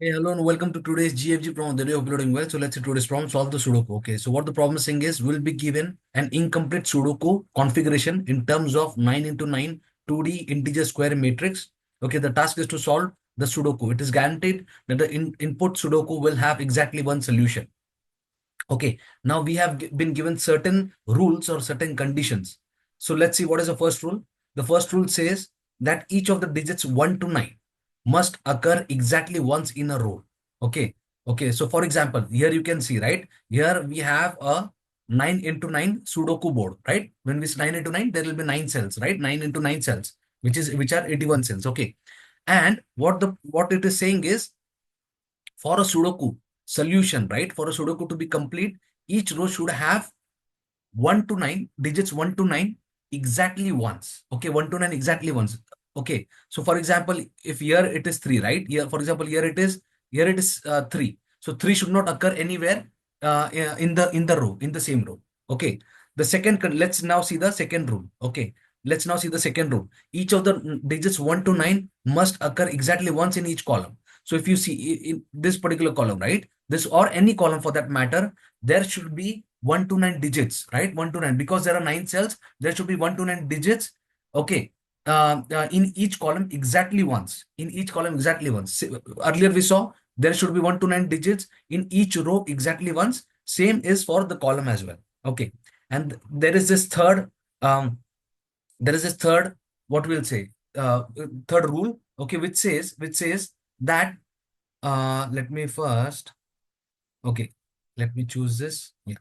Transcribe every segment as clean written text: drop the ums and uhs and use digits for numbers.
Hey, hello and welcome to today's GFG problem. The day uploading well. So let's see today's problem. Solve the Sudoku. Okay. So what the problem is saying is we'll be given an incomplete Sudoku configuration in terms of 9 into 9 2D integer square matrix. Okay. The task is to solve the Sudoku. It is guaranteed that the input Sudoku will have exactly one solution. Okay. Now we have been given certain rules or certain conditions. So let's see what is the first rule. The first rule says that each of the digits 1 to 9 must occur exactly once in a row. Okay. Okay. So for example, here you can see, right? Here we have a 9 into 9 Sudoku board, right? When we say 9 into 9, there will be 9 cells, right? 9 into 9 cells, which are 81 cells. Okay. And what it is saying is for a Sudoku solution, right? For a Sudoku to be complete, each row should have 1 to 9, digits 1 to 9 exactly once. Okay, 1 to 9 exactly once. Okay, so for example, if here it is 3, right? Here, for example, here it is 3. So 3 should not occur anywhere in the row, in the same row. Okay, the let's now see the second rule. Okay, let's now see the second rule. Each of the digits 1 to 9 must occur exactly once in each column. So if you see in this particular column, right? This or any column for that matter, there should be 1 to 9 digits, right? 1 to 9, because there are 9 cells, there should be 1 to 9 digits. Okay. In each column exactly once. In each column exactly once. Earlier we saw there should be 1 to 9 digits in each row exactly once. Same is for the column as well. Okay. And there is this um, third, what we'll say, third rule, okay, which says that, let me first, okay, let me choose this. Yeah.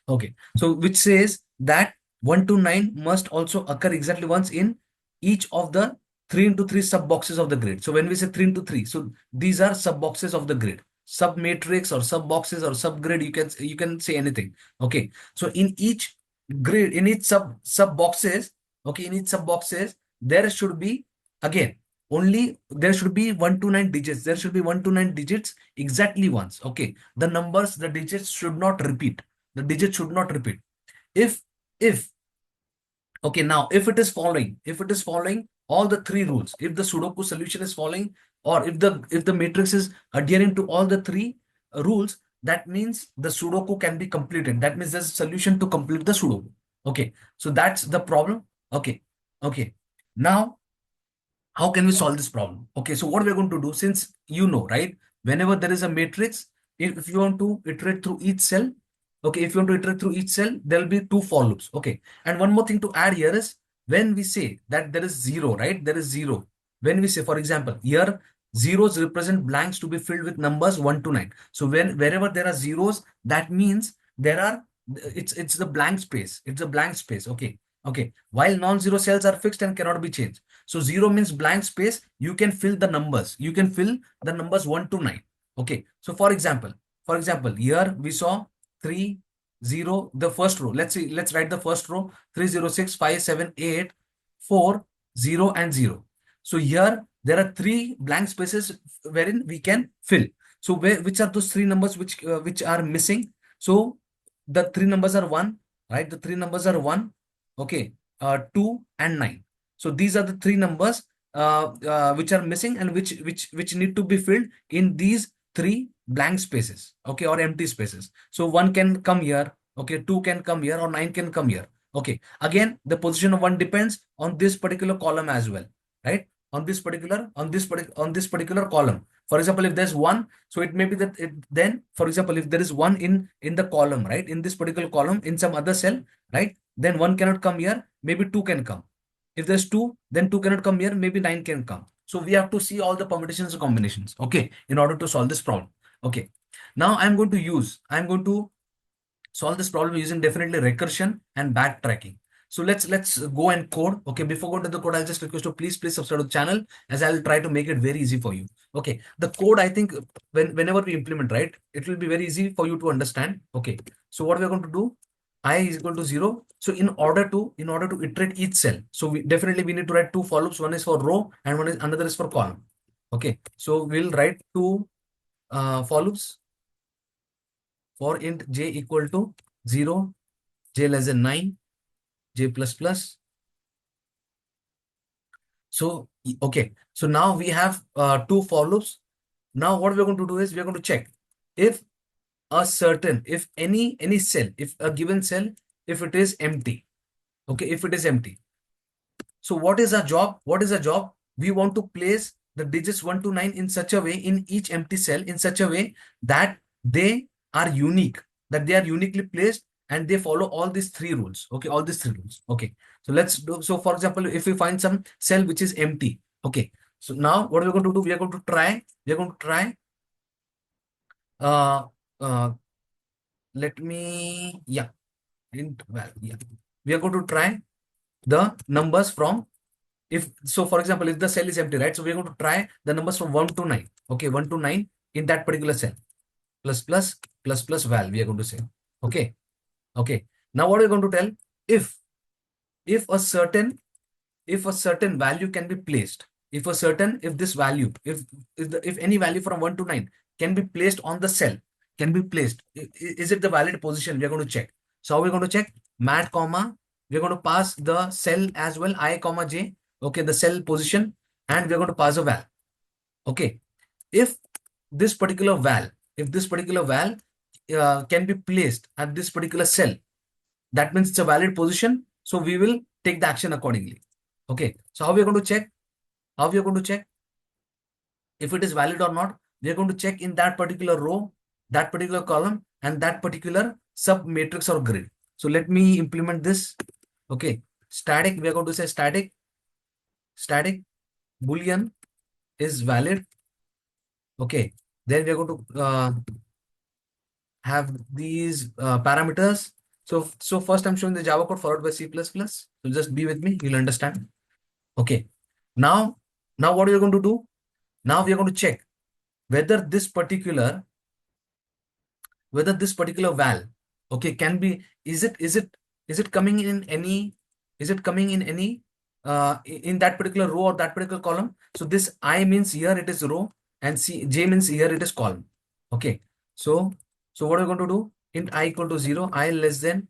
Okay. So which says that 1 to 9 must also occur exactly once in each of the 3 into 3 sub boxes of the grid. So when we say 3 into 3, so these are sub boxes of the grid. Sub matrix or sub boxes or sub grid, you can say anything. Okay. So in each grid, in each sub boxes, okay, in each sub boxes, there should be again only there should be 1 to 9 digits. There should be 1 to 9 digits exactly once. Okay. The digits should not repeat. The digit should not repeat. If if okay, now if it is following all the three rules, if the Sudoku solution is following, or if the matrix is adhering to all the three rules, that means the Sudoku can be completed. That means there's a solution to complete the Sudoku. Okay, so that's the problem. Okay, okay. Now how can we solve this problem? Okay, so what we're going to do, since you know, right? Whenever there is a matrix, if you want to iterate through each cell, okay, if you want to iterate through each cell, there'll be two for loops. Okay, and one more thing to add here is when we say that there is zero, right? There is zero. When we say, for example, here zeros represent blanks to be filled with numbers 1 to 9. So wherever there are zeros, that means there are it's the blank space. It's a blank space. Okay. Okay. While non-zero cells are fixed and cannot be changed. So 0 means blank space. You can fill the numbers. You can fill the numbers 1 to 9. Okay. So for example, here we saw 3, 0, the first row. Let's see, let's write the first row: 3, 0, 6, 5, 7, 8, 4, 0, and 0. So here there are three blank spaces wherein we can fill. So which are those three numbers which are missing? So the three numbers are 1, right? The three numbers are 1, okay, 2 and 9. So these are the three numbers which are missing and which need to be filled in these three blank spaces, okay, or empty spaces. So 1 can come here, okay, 2 can come here, or 9 can come here. Okay, again the position of 1 depends on this particular column as well, right? On this particular column. For example, if there's 1, so it may be that then, for example, if there is 1 in the column, right, in this particular column, in some other cell, right, then 1 cannot come here, maybe 2 can come. If there's 2, then 2 cannot come here, maybe 9 can come. So we have to see all the permutations and combinations, okay, in order to solve this problem. Okay, now I'm going to solve this problem using definitely recursion and backtracking. So let's go and code. Okay, before going to the code, I'll just request you, please subscribe to the channel, as I'll try to make it very easy for you. Okay, the code, I think whenever we implement, right, it will be very easy for you to understand. Okay, so what we're going to do, I is equal to 0. So in order to iterate each cell, so we need to write two for loops. One is for row and another is for column. Okay, so we'll write two for loops for int j equal to 0, j less than 9, j plus plus. So, okay. So now we have two for loops. Now what we're going to do is we're going to check if if any cell, if a given cell, if it is empty. Okay, if it is empty. So what is our job? What is our job? We want to place the digits 1 to 9 in such a way in each empty cell, in such a way that they are unique, that they are uniquely placed and they follow all these three rules. Okay, all these three rules. Okay, so let's do. So for example, if we find some cell which is empty. Okay, so now what we're going to do, we are going to try, uh, uh, let me, yeah, well, yeah, we are going to try the numbers from, if so for example, if the cell is empty, right, so we're going to try the numbers from 1 to 9. Okay, 1 to 9 in that particular cell, plus plus plus plus val we are going to say. Okay, okay, now what are we going to tell? If a certain, if a certain value can be placed, if this value, if any value from 1 to 9 can be placed on the cell, can be placed, is it the valid position? We are going to check. So how we're going to check? Mat comma, we're going to pass the cell as well, I comma j. Okay, the cell position, and we're going to pass a val. Okay, if this particular val, if this particular val can be placed at this particular cell, that means it's a valid position, so we will take the action accordingly. Okay, so how we are going to check? How we are going to check if it is valid or not? We are going to check in that particular row, that particular column, and that particular sub matrix or grid. So let me implement this. Okay, static, we are going to say static boolean is valid. Okay, then we are going to have these parameters. So first I'm showing the Java code followed by C++. So just be with me, you'll understand. Okay, now what we are going to do? Now we are going to check whether this particular, val, okay, can be, is it coming in any, is it coming in any in that particular row or that particular column? So this I means here it is row, and j means here it is column. Okay, so what are we going to do? Int I equal to 0, I less than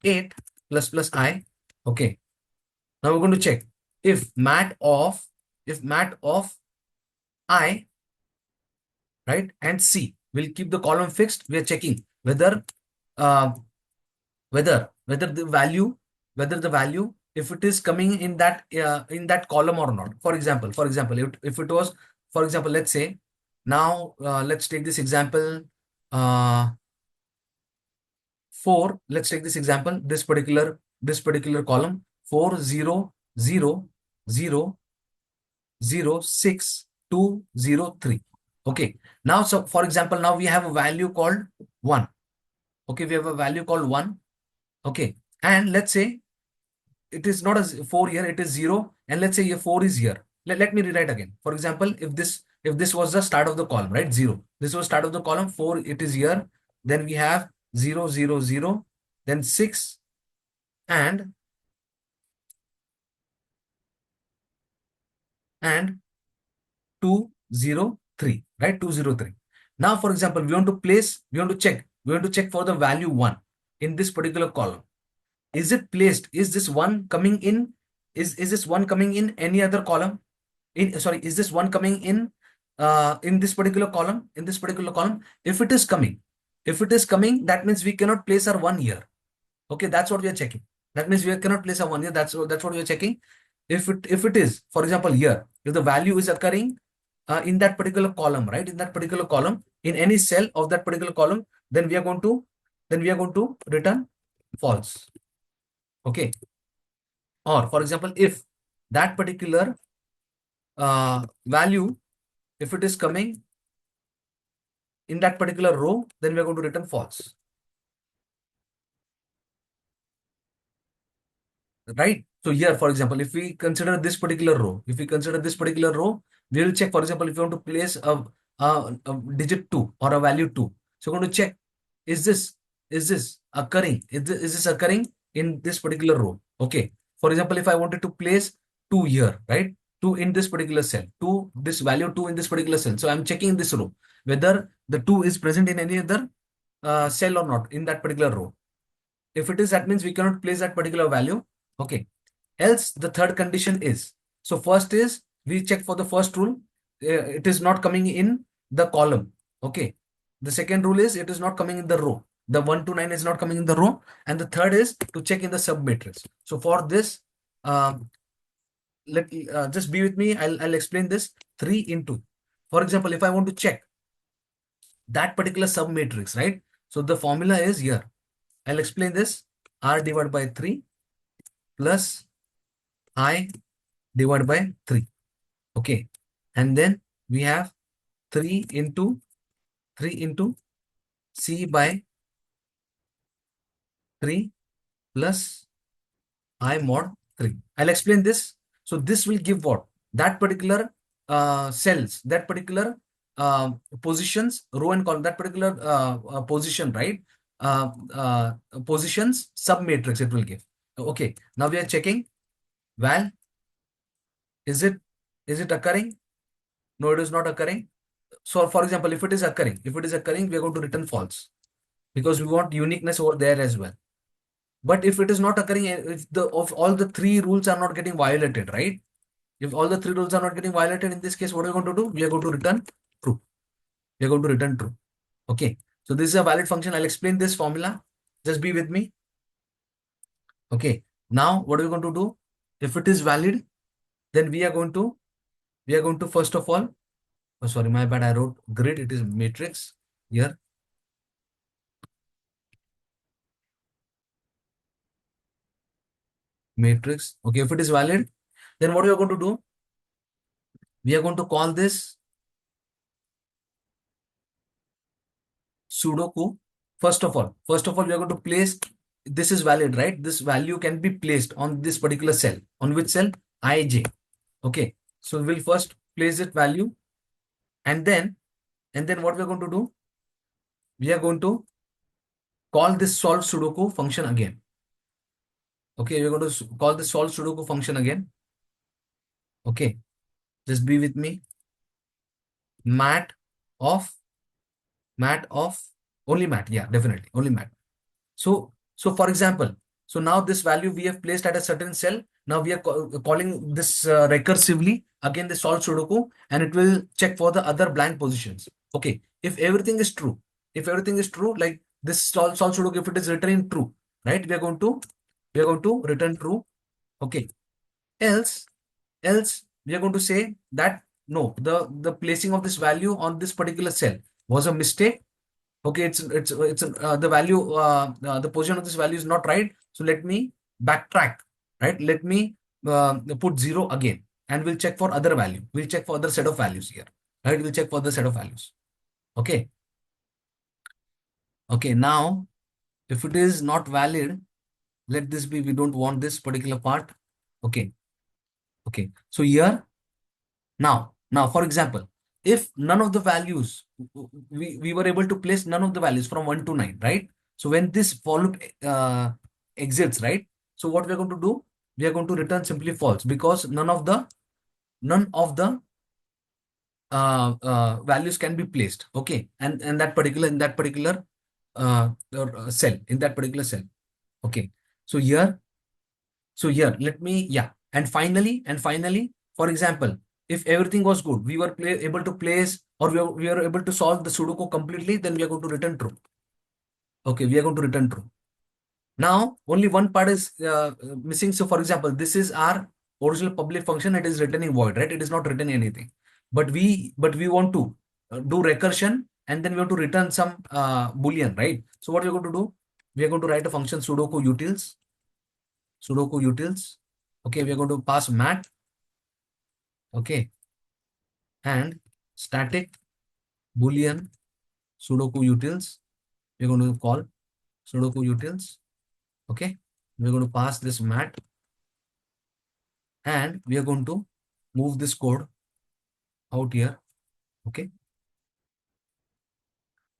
8 plus plus I. Okay, now we're going to check if mat of, I, right, and C will keep the column fixed. We are checking whether uh, whether the value, if it is coming in that column or not. For example, if it was, for example, let's say, now let's take this example, uh, 4, let's take this example, this particular column 4 0 0 0 0 6 2 0 3. Okay, now so for example, now we have a value called 1. Okay, we have a value called 1. Okay, and let's say it is not as 4 here, it is 0, and let's say here 4 is here. Let me rewrite again. For example, if this was the start of the column, right, 0, this was start of the column, 4 it is here, then we have 0 0 0, then 6 and 203, right, 203. Now for example, we want to place, we want to check for the value 1 in this particular column. Is it placed? Is this one coming in? Is this one coming in any other column? Sorry, is this one coming in this particular column? In this particular column, if it is coming, that means we cannot place our 1 here. Okay, that's what we are checking. That means we cannot place our 1 here. That's what we are checking. If it is, for example, here, if the value is occurring in that particular column, right? In that particular column, in any cell of that particular column, then we are going to return false. Okay, or for example, if that particular value, if it is coming in that particular row, then we are going to return false, right? So here, for example, if we consider this particular row, we will check, for example, if you want to place a digit 2 or a value 2. So we're going to check, is this occurring? Is this occurring in this particular row? Okay. For example, if I wanted to place 2 here, right? 2 in this particular cell, 2, this value 2 in this particular cell. So I'm checking this row, whether the 2 is present in any other cell or not in that particular row. If it is, that means we cannot place that particular value. Okay. Else the third condition is, so first is we check for the first rule. it is not coming in the column. Okay. The second rule is it is not coming in the row. The 1 to 9 is not coming in the row. And the third is to check in the sub matrix. So for this, let just be with me. I'll explain this 3 into. For example, if I want to check that particular sub matrix, right? So the formula is here. I'll explain this. R divided by 3 plus I divided by 3. Okay. And then we have 3 into C by 3 plus I mod 3. I'll explain this. So this will give what? That particular cells, that particular positions, row and column, that particular position, right? Positions sub matrix it will give. Okay. Now we are checking val. Is it occurring? No, it is not occurring. So for example, if it is occurring, we are going to return false because we want uniqueness over there as well. But if it is not occurring, if the of all the three rules are not getting violated, right? If all the three rules are not getting violated, in this case, what are we going to do? We are going to return true. We are going to return true. Okay. So this is a valid function. I'll explain this formula. Just be with me. Okay. Now, what are we going to do? If it is valid, then we are going to first of all, oh, sorry, my bad. I wrote grid. It is matrix here. Matrix. Okay. If it is valid, then what we are going to do? We are going to call this Sudoku. First of all, we are going to place, this is valid, right? This value can be placed on this particular cell. On which cell? IJ. Okay. So we'll first place it value, and then what we're going to do? We are going to call this solve Sudoku function again. Okay, we're going to call this solve Sudoku function again. Okay. Just be with me. Mat of only mat. Yeah, definitely. Only mat. So for example, so now this value we have placed at a certain cell. Now we are calling this recursively again the solve Sudoku, and it will check for the other blank positions. Okay. If everything is true, like this solve Sudoku, if it is returning true, right? We are going to return true. Okay. Else we are going to say that no, the placing of this value on this particular cell was a mistake. Okay, it's the value, the position of this value is not right. So let me backtrack, right? Let me put 0 again, and we'll check for other value. We'll check for other set of values here, right? We'll check for the set of values. Okay. Okay. Now, if it is not valid, let this be. We don't want this particular part. Okay. Okay. So here now, for example, if none of the values, we were able to place none of the values from 1 to 9, right? So when this for loop exits, right? So what we are going to do? We are going to return simply false because none of the values can be placed. Okay, and that particular cell, in that particular cell. Okay, so here let me, yeah, and finally, for example, if everything was good, we were able to place, or we were able to solve the Sudoku completely, then we are going to return true. Okay, we are going to return true. Now, only one part is missing. So, for example, this is our original public function. It is returning void, right? It is not returning anything. But we want to do recursion, and then we want to return some boolean, right? So, what we are going to do? We are going to write a function Sudoku utils. Okay, we are going to pass mat. Okay, and static boolean Sudoku utils. We are going to call Sudoku utils. Okay, we're going to pass this mat, and we are going to move this code out here. Okay.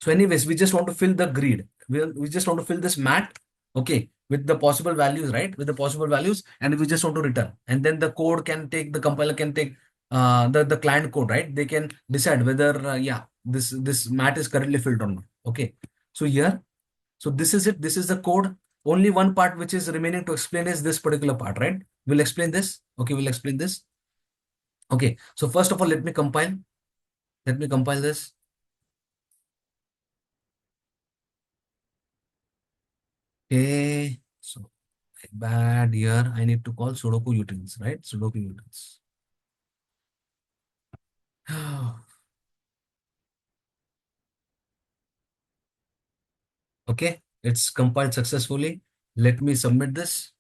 So anyways, we just want to fill the grid. We just want to fill this mat, okay, with the possible values, right? With the possible values, and we just want to return. And then the code can take, the compiler can take the client code, right? They can decide whether, yeah, this mat is currently filled or not. Okay. So here, so this is it. This is the code. Only one part which is remaining to explain is this particular part, right? We'll explain this. Okay, we'll explain this. Okay, so first of all, let me compile. Let me compile this. Okay, so bad here. I need to call Sudoku utils, right? Sudoku utils. Okay, it's compiled successfully. Let me submit this.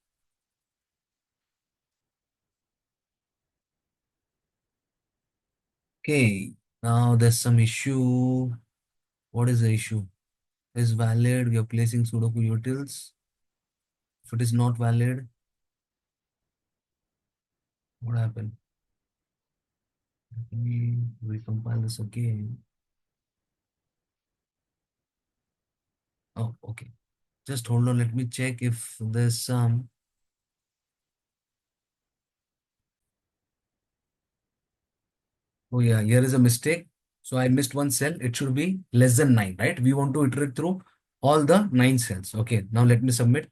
Okay, now there's some issue. What is the issue? Is valid. We are placing Sudoku utils. If it is not valid, what happened? Let me recompile this again. Oh, okay. Just hold on. Let me check if there's some. Oh, yeah. Here is a mistake. So I missed one cell. It should be less than 9, right? We want to iterate through all the 9 cells. Okay. Now let me submit.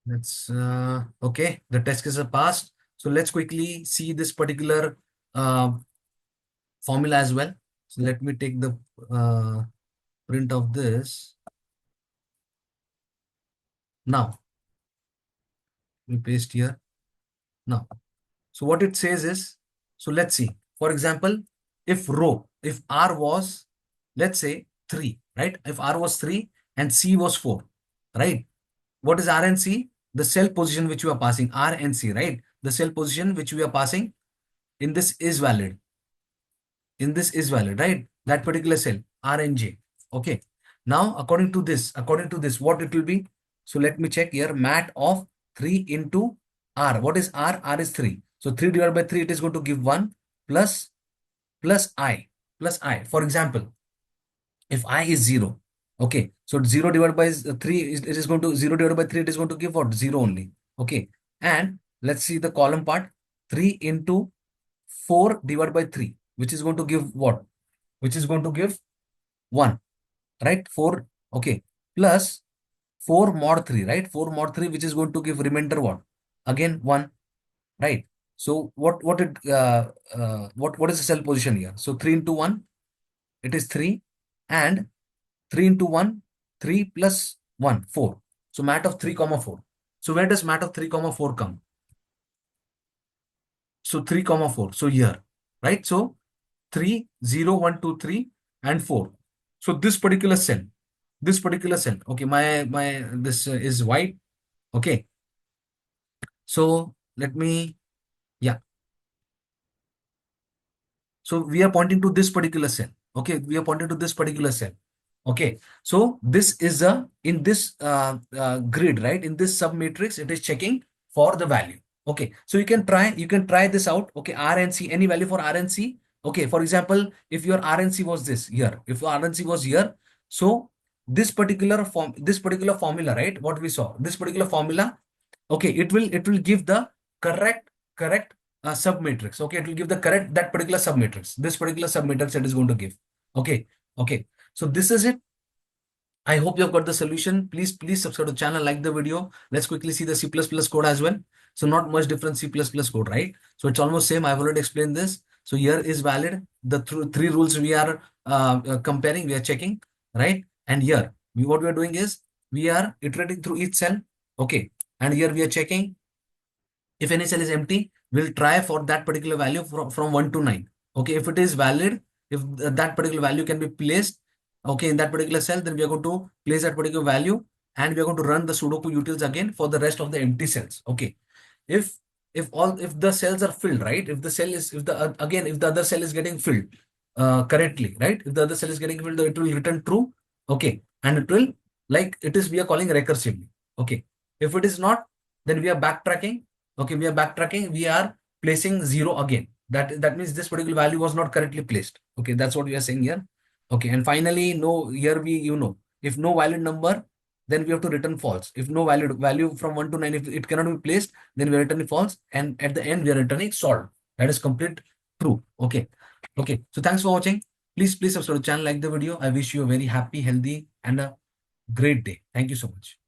Let's, okay. The test cases are passed. So let's quickly see this particular uh, formula as well. So let me take the print of this. Now, we paste here. Now, so what it says is, so let's see. For example, if R was, let's say 3, right? If R was 3 and C was 4, right? What is R and C? The cell position which we are passing, R and C, right? The cell position which we are passing in this is valid. In this is valid, right? That particular cell, R and J. Okay. Now, according to this, what it will be? So let me check here. Mat of 3 into R. What is R? R is 3. So 3 divided by 3, it is going to give 1 plus I plus I. For example, if I is 0, okay. So 0 divided by 3 it is going to 0 divided by 3, it is going to give what? 0 only. Okay. And let's see the column part. 3 into 4 divided by 3, which is going to give what? Which is going to give 1, right? 4, okay, plus 4 mod 3, right? 4 mod 3, which is going to give remainder what? Again 1, right? So what is the cell position here? So 3 into 1, it is 3, and 3 into 1, 3 plus 1, 4. So mat of 3 comma 4. So where does mat of 3 comma 4 come? So 3 comma 4. So here, right? So 3, 0, 1, 2, 3, and 4. So this particular cell, okay, this is white, okay. So let me, yeah. So we are pointing to this particular cell, okay. We are pointing to this particular cell, okay. So this is a, in this grid, right? In this sub matrix, it is checking for the value, okay. So you can try this out, okay. R and C, any value for R and C. Okay, for example, if your RNC was this here, if RNC was here, so this particular formula, right? What we saw, this particular formula, okay, it will give the correct sub matrix. Okay, it will give the correct, that particular sub matrix. This particular sub matrix it is going to give. Okay, okay. So this is it. I hope you have got the solution. Please subscribe to the channel, like the video. Let's quickly see the C++ code as well. So not much different C++ code, right? So it's almost same. I've already explained this. So here is valid. The three rules we are comparing, we are checking, right? And here, what we are doing is we are iterating through each cell. Okay. And here we are checking if any cell is empty, we'll try for that particular value from 1 to 9. Okay, if it is valid, if that particular value can be placed, okay, in that particular cell, then we are going to place that particular value, and we are going to run the Sudoku utils again for the rest of the empty cells. Okay, if if the cells are filled, right? If the cell is, if the again, if the other cell is getting filled correctly, right? If the other cell is getting filled, it will return true. Okay, and it will, like it is, we are calling recursively. Okay, if it is not, then we are backtracking. Okay, we are backtracking. We are placing 0 again. That means this particular value was not correctly placed. Okay, that's what we are saying here. Okay, and finally, no, here we, if no valid number, then we have to return false. If no valid value from 1 to 9, if it cannot be placed, then we are returning false. And at the end, we are returning solved. That is complete true. Okay. Okay. So thanks for watching. Please subscribe to the channel, like the video. I wish you a very happy, healthy, and a great day. Thank you so much.